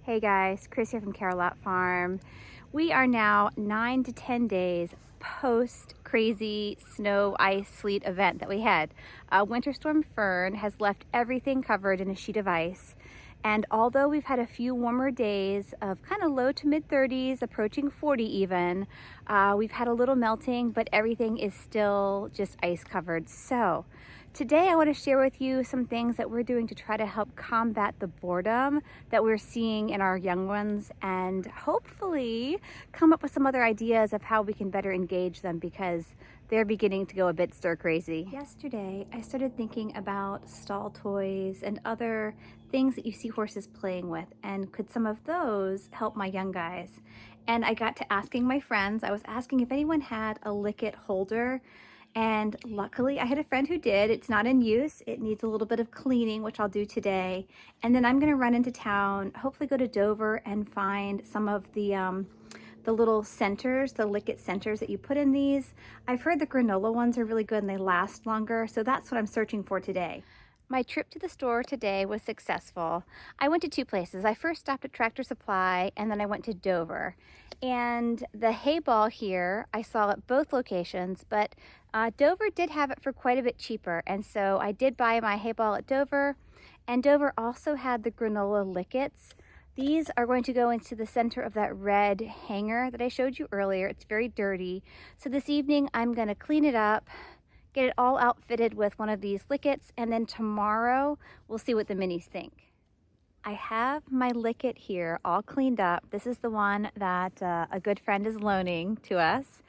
Hey guys, Chris here from Carolot Farm. We are now 9 to 10 days post crazy snow, ice, sleet event that we had. Winter Storm Fern has left everything covered in a sheet of ice. And although we've had a few warmer days of kind of low to mid 30s, approaching 40 even, we've had a little melting, but everything is still just ice covered. So today I want to share with you some things that we're doing to try to help combat the boredom that we're seeing in our young ones and hopefully come up with some other ideas of how we can better engage them because they're beginning to go a bit stir crazy. Yesterday, I started thinking about stall toys and other things that you see horses playing with, and could some of those help my young guys? And I got to asking my friends. I was asking if anyone had a licket holder, and luckily I had a friend who did. It's not in use. It needs a little bit of cleaning, which I'll do today. And then I'm gonna run into town, hopefully go to Dover and find some of the little centers, the licket centers that you put in these. I've heard the granola ones are really good and they last longer, so that's what I'm searching for today. My trip to the store today was successful. I went to two places. I first stopped at Tractor Supply and then I went to Dover. And the hay ball here, I saw at both locations, but Dover did have it for quite a bit cheaper. And so I did buy my hay ball at Dover, and Dover also had the granola lickets. These are going to go into the center of that red hanger that I showed you earlier. It's very dirty. So this evening I'm gonna clean it up, get it all outfitted with one of these lickets, and then tomorrow we'll see what the minis think. I have my licket here all cleaned up. This is the one that a good friend is loaning to us.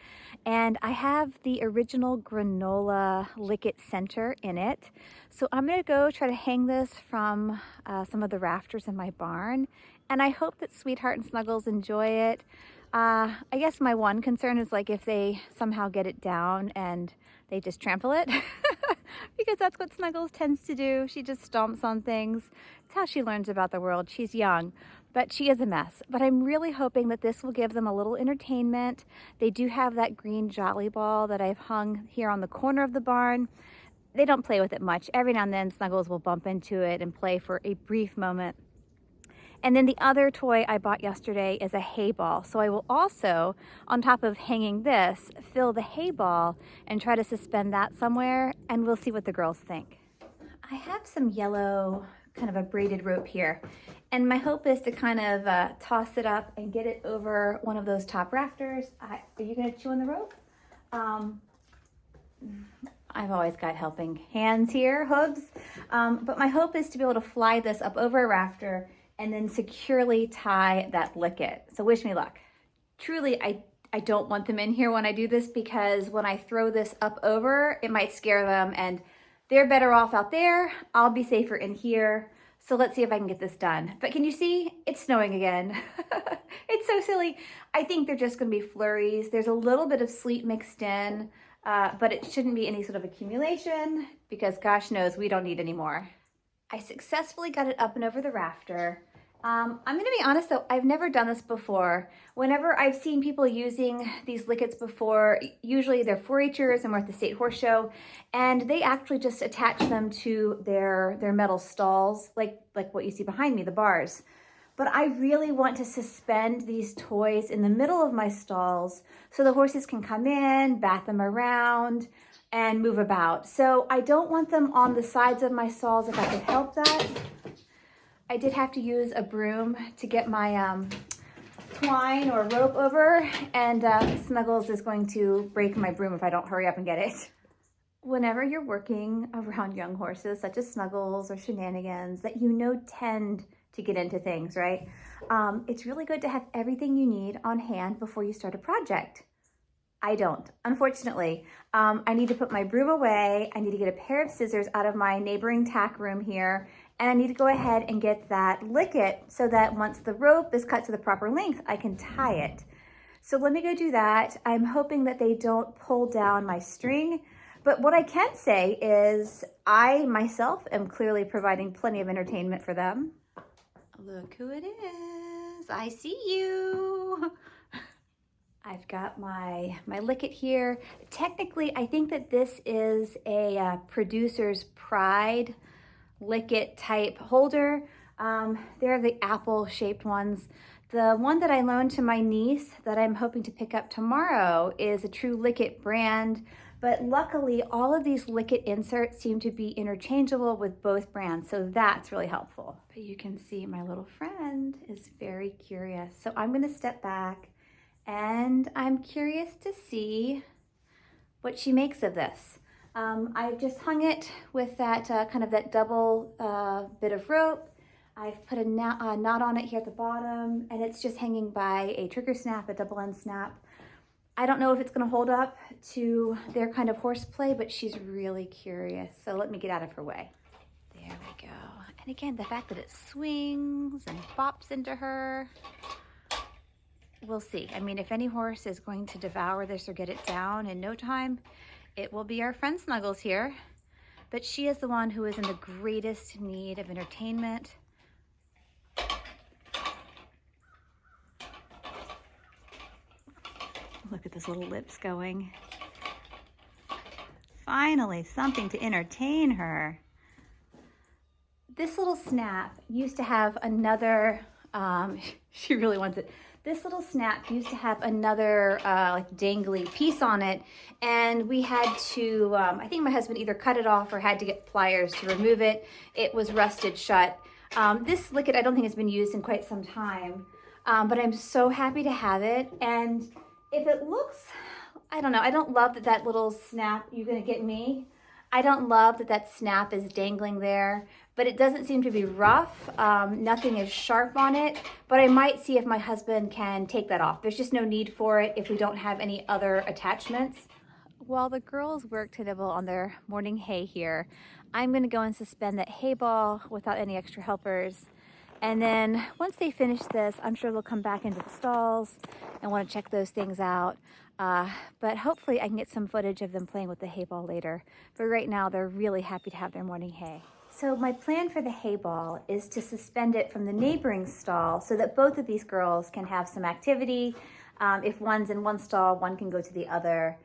And I have the original granola licket center in it. So I'm gonna go try to hang this from some of the rafters in my barn. And I hope that Sweetheart and Snuggles enjoy it. I guess my one concern is like if they somehow get it down and they just trample it, because that's what Snuggles tends to do. She just stomps on things. It's how she learns about the world. She's young, but she is a mess. But I'm really hoping that this will give them a little entertainment. They do have that green jolly ball that I've hung here on the corner of the barn. They don't play with it much. Every now and then Snuggles will bump into it and play for a brief moment. And then the other toy I bought yesterday is a hay ball. So I will also, on top of hanging this, fill the hay ball and try to suspend that somewhere, and we'll see what the girls think. I have some yellow, kind of a braided rope here, and my hope is to kind of toss it up and get it over one of those top rafters. Are you gonna chew on the rope? I've always got helping hands here, hooves. But my hope is to be able to fly this up over a rafter and then securely tie that licket. So wish me luck. Truly, I don't want them in here when I do this, because when I throw this up over, it might scare them, and they're better off out there. I'll be safer in here. So let's see if I can get this done. But can you see? It's snowing again. It's so silly. I think they're just gonna be flurries. There's a little bit of sleet mixed in, but it shouldn't be any sort of accumulation, because gosh knows we don't need any more. I successfully got it up and over the rafter. I'm gonna be honest though, I've never done this before. Whenever I've seen people using these lickets before, usually they're 4-H'ers and we're at the State Horse Show, and they actually just attach them to their metal stalls, like what you see behind me, the bars. But I really want to suspend these toys in the middle of my stalls so the horses can come in, bat them around, and move about. So I don't want them on the sides of my stalls if I could help that. I did have to use a broom to get my twine or rope over, and Snuggles is going to break my broom if I don't hurry up and get it. Whenever you're working around young horses, such as Snuggles or Shenanigans, that you know tend to get into things, right? It's really good to have everything you need on hand before you start a project. I don't, unfortunately. I need to put my broom away. I need to get a pair of scissors out of my neighboring tack room here, and I need to go ahead and get that licket so that once the rope is cut to the proper length, I can tie it. So let me go do that. I'm hoping that they don't pull down my string, but what I can say is I myself am clearly providing plenty of entertainment for them. Look who it is. I see you. I've got my licket here. Technically, I think that this is a producer's pride licket type holder. They're the apple-shaped ones. The one that I loaned to my niece that I'm hoping to pick up tomorrow is a true Lickit brand, but luckily all of these Lickit inserts seem to be interchangeable with both brands, so that's really helpful. But you can see my little friend is very curious. So I'm gonna step back and I'm curious to see what she makes of this. I've just hung it with that kind of that double bit of rope. I've put a knot on it here at the bottom, and it's just hanging by a trigger snap, a double end snap. I don't know if it's gonna hold up to their kind of horseplay, but she's really curious. So let me get out of her way. There we go. And again, the fact that it swings and bops into her, we'll see. I mean, if any horse is going to devour this or get it down in no time, it will be our friend Snuggles here. But she is the one who is in the greatest need of entertainment. Look at those little lips going. Finally, something to entertain her. This little snap used to have another, she really wants it. This little snap used to have another like dangly piece on it, and we had to, I think my husband either cut it off or had to get pliers to remove it. It was rusted shut. This Lickit I don't think has been used in quite some time, but I'm so happy to have it. And if it looks, I don't know, I don't love that little snap, you're gonna get me. I don't love that snap is dangling there, but it doesn't seem to be rough. Nothing is sharp on it, but I might see if my husband can take that off. There's just no need for it if we don't have any other attachments. While the girls work to nibble on their morning hay here, I'm gonna go and suspend that hay ball without any extra helpers. And then once they finish this, I'm sure they'll come back into the stalls and want to check those things out. But hopefully I can get some footage of them playing with the hay ball later. But right now they're really happy to have their morning hay. So my plan for the hay ball is to suspend it from the neighboring stall so that both of these girls can have some activity. If one's in one stall, one can go to the other.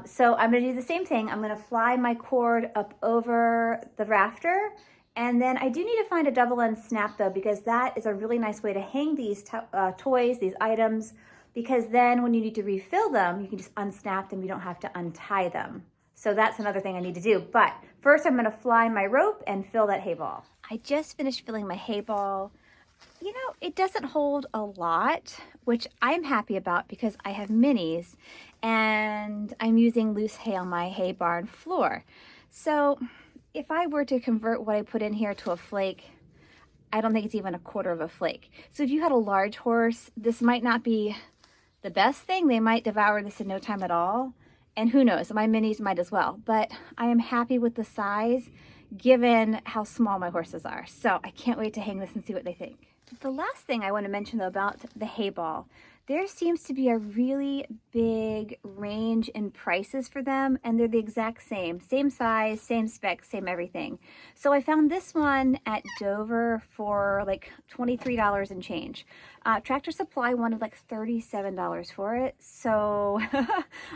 So I'm gonna do the same thing. I'm gonna fly my cord up over the rafter. And then I do need to find a double end snap though, because that is a really nice way to hang these toys, these items, because then when you need to refill them, you can just unsnap them, you don't have to untie them. So that's another thing I need to do. But first I'm gonna fly my rope and fill that hay ball. I just finished filling my hay ball. You know, it doesn't hold a lot, which I'm happy about because I have minis and I'm using loose hay on my hay barn floor. So if I were to convert what I put in here to a flake, I don't think it's even a quarter of a flake. So if you had a large horse, this might not be the best thing. They might devour this in no time at all. And who knows, my minis might as well. But I am happy with the size given how small my horses are. So I can't wait to hang this and see what they think. The last thing I want to mention though about the hay ball, there seems to be a really big range in prices for them, and they're the exact same size, same specs, same everything. So I found this one at Dover for like $23 and change. Tractor Supply wanted like $37 for it, so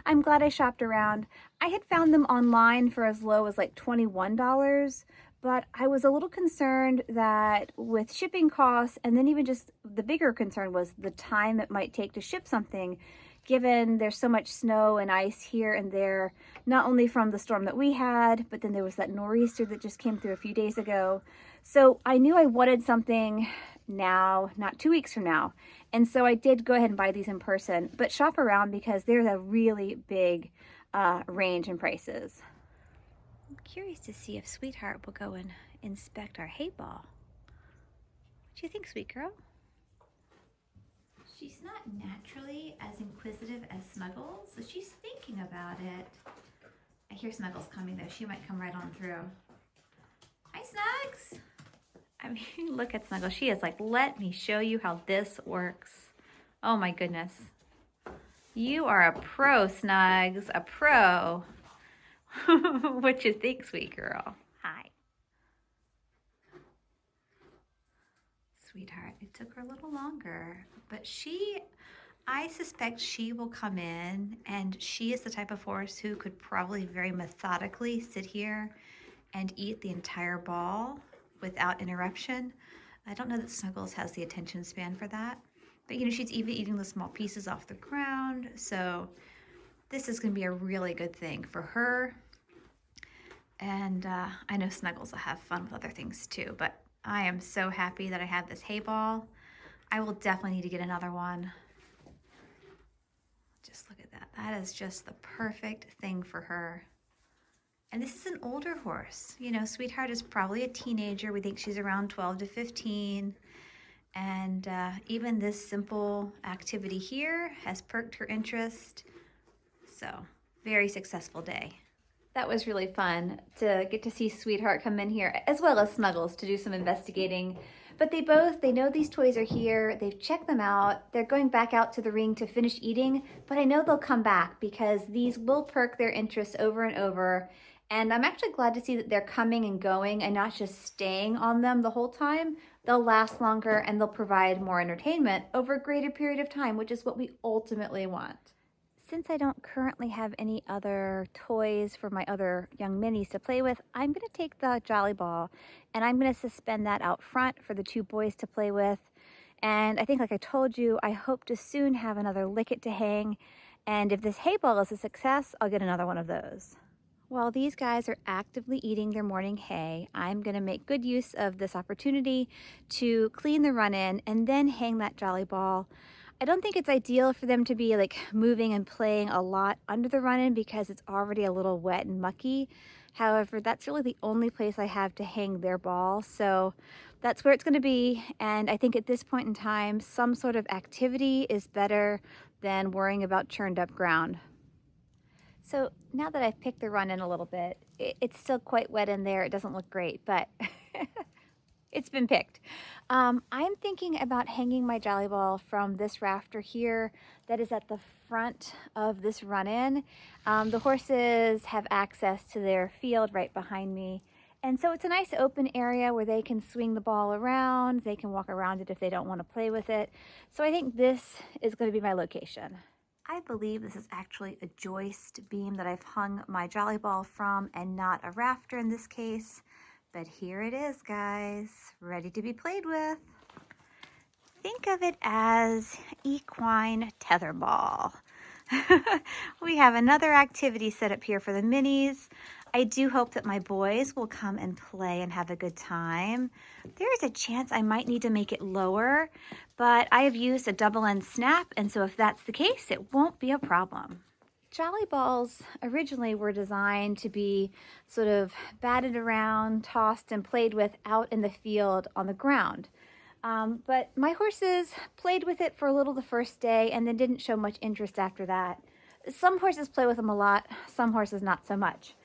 I'm glad I shopped around. I had found them online for as low as like $21, but I was a little concerned that with shipping costs, and then even just the bigger concern was the time it might take to ship something, given there's so much snow and ice here and there, not only from the storm that we had, but then there was that nor'easter that just came through a few days ago. So I knew I wanted something now, not 2 weeks from now. And so I did go ahead and buy these in person, but shop around because there's a really big range in prices. I'm curious to see if Sweetheart will go and inspect our hay ball. What do you think, sweet girl? She's not naturally as inquisitive as Snuggles, so she's thinking about it. I hear Snuggles coming though. She might come right on through. Hi, Snugs! I mean, look at Snuggles. She is like, let me show you how this works. Oh my goodness. You are a pro, Snugs, a pro. What you think, sweet girl? Hi. Sweetheart, it took her a little longer, but I suspect she will come in, and she is the type of horse who could probably very methodically sit here and eat the entire ball without interruption. I don't know that Snuggles has the attention span for that. But you know, she's even eating the small pieces off the ground. So this is going to be a really good thing for her. And I know Snuggles will have fun with other things too. But I am so happy that I have this hay ball. I will definitely need to get another one. Just look at that. That is just the perfect thing for her. And this is an older horse. You know, Sweetheart is probably a teenager. We think she's around 12 to 15. And even this simple activity here has perked her interest. So, very successful day. That was really fun to get to see Sweetheart come in here, as well as Snuggles, to do some investigating. But they know these toys are here. They've checked them out. They're going back out to the ring to finish eating, but I know they'll come back because these will perk their interest over and over. And I'm actually glad to see that they're coming and going and not just staying on them the whole time. They'll last longer and they'll provide more entertainment over a greater period of time, which is what we ultimately want. Since I don't currently have any other toys for my other young minis to play with, I'm going to take the Jolly Ball and I'm going to suspend that out front for the two boys to play with. And I think, like I told you, I hope to soon have another Lick-It to hang. And if this hay ball is a success, I'll get another one of those. While these guys are actively eating their morning hay, I'm going to make good use of this opportunity to clean the run-in and then hang that Jolly Ball. I don't think it's ideal for them to be like moving and playing a lot under the run-in because it's already a little wet and mucky. However, that's really the only place I have to hang their ball. So that's where it's going to be. And I think at this point in time, some sort of activity is better than worrying about churned up ground. So now that I've picked the run-in a little bit, it's still quite wet in there. It doesn't look great, but it's been picked. I'm thinking about hanging my Jolly Ball from this rafter here that is at the front of this run-in. The horses have access to their field right behind me. And so it's a nice open area where they can swing the ball around. They can walk around it if they don't want to play with it. So I think this is going to be my location. I believe this is actually a joist beam that I've hung my Jolly Ball from and not a rafter in this case. But here it is, guys, ready to be played with. Think of it as equine tetherball. We have another activity set up here for the minis. I do hope that my boys will come and play and have a good time. There's a chance I might need to make it lower, but I have used a double end snap, and so if that's the case, it won't be a problem. Jolly balls originally were designed to be sort of batted around, tossed, and played with out in the field on the ground. But my horses played with it for a little the first day and then didn't show much interest after that. Some horses play with them a lot, some horses not so much.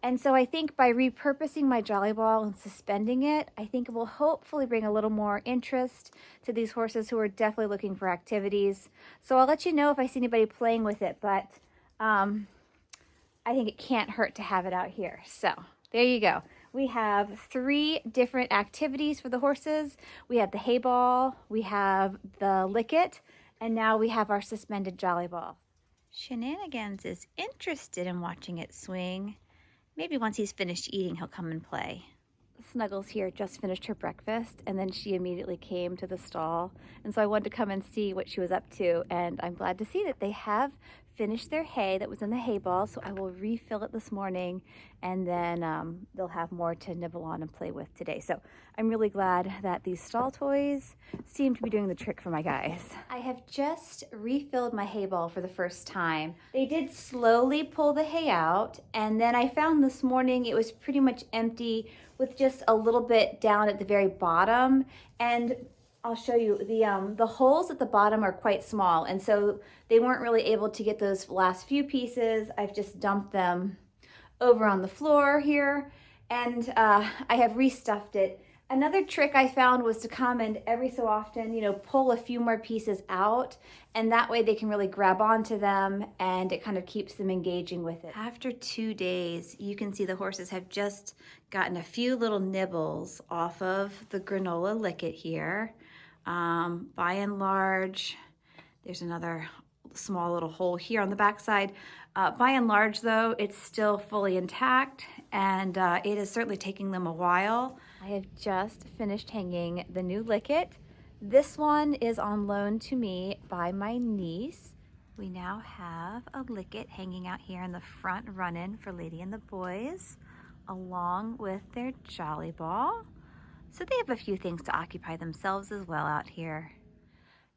And so I think by repurposing my Jolly Ball and suspending it, I think it will hopefully bring a little more interest to these horses who are definitely looking for activities. So I'll let you know if I see anybody playing with it, but I think it can't hurt to have it out here. So there you go. We have 3 different activities for the horses. We have the hay ball, we have the Lick-It, and now we have our suspended Jolly Ball. Shenanigans is interested in watching it swing. Maybe once he's finished eating, he'll come and play. Snuggles here just finished her breakfast, and then she immediately came to the stall. And so I wanted to come and see what she was up to, and I'm glad to see that they have finished their hay that was in the hay ball, so I will refill it this morning, and then they'll have more to nibble on and play with today. So I'm really glad that these stall toys seem to be doing the trick for my guys. I have just refilled my hay ball for the first time. They did slowly pull the hay out, and then I found this morning it was pretty much empty with just a little bit down at the very bottom. And I'll show you, the holes at the bottom are quite small, and so they weren't really able to get those last few pieces. I've just dumped them over on the floor here, and I have restuffed it. Another trick I found was to come and every so often, pull a few more pieces out, and that way they can really grab onto them, and it kind of keeps them engaging with it. After 2 days, you can see the horses have just gotten a few little nibbles off of the granola Lick-It here. By and large, there's another small little hole here on the backside. By and large, though, it's still fully intact, and it is certainly taking them a while. I have just finished hanging the new Licket. This one is on loan to me by my niece. We now have a Licket hanging out here in the front run-in for Lady and the boys, along with their Jolly Ball. So they have a few things to occupy themselves as well out here.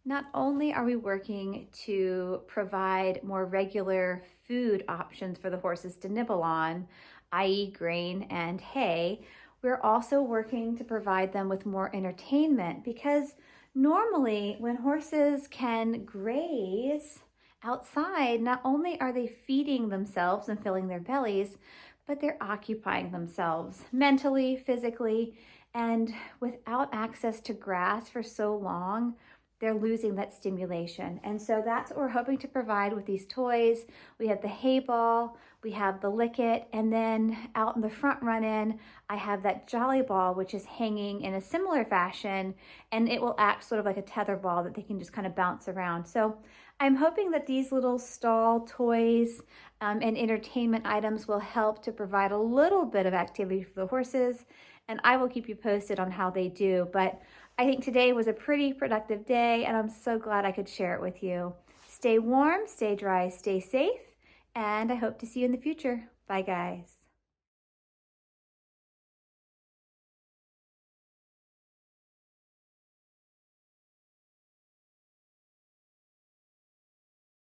Not only are we working to provide more regular food options for the horses to nibble on, i.e. grain and hay, we're also working to provide them with more entertainment, because normally when horses can graze outside, not only are they feeding themselves and filling their bellies, but they're occupying themselves mentally, physically, and without access to grass for so long, they're losing that stimulation. And so that's what we're hoping to provide with these toys. We have the hay ball, we have the Licket, and then out in the front run-in, I have that Jolly Ball, which is hanging in a similar fashion, and it will act sort of like a tether ball that they can just kind of bounce around. So I'm hoping that these little stall toys and entertainment items will help to provide a little bit of activity for the horses, and I will keep you posted on how they do. But I think today was a pretty productive day, and I'm so glad I could share it with you. Stay warm, stay dry, stay safe, and I hope to see you in the future. Bye, guys.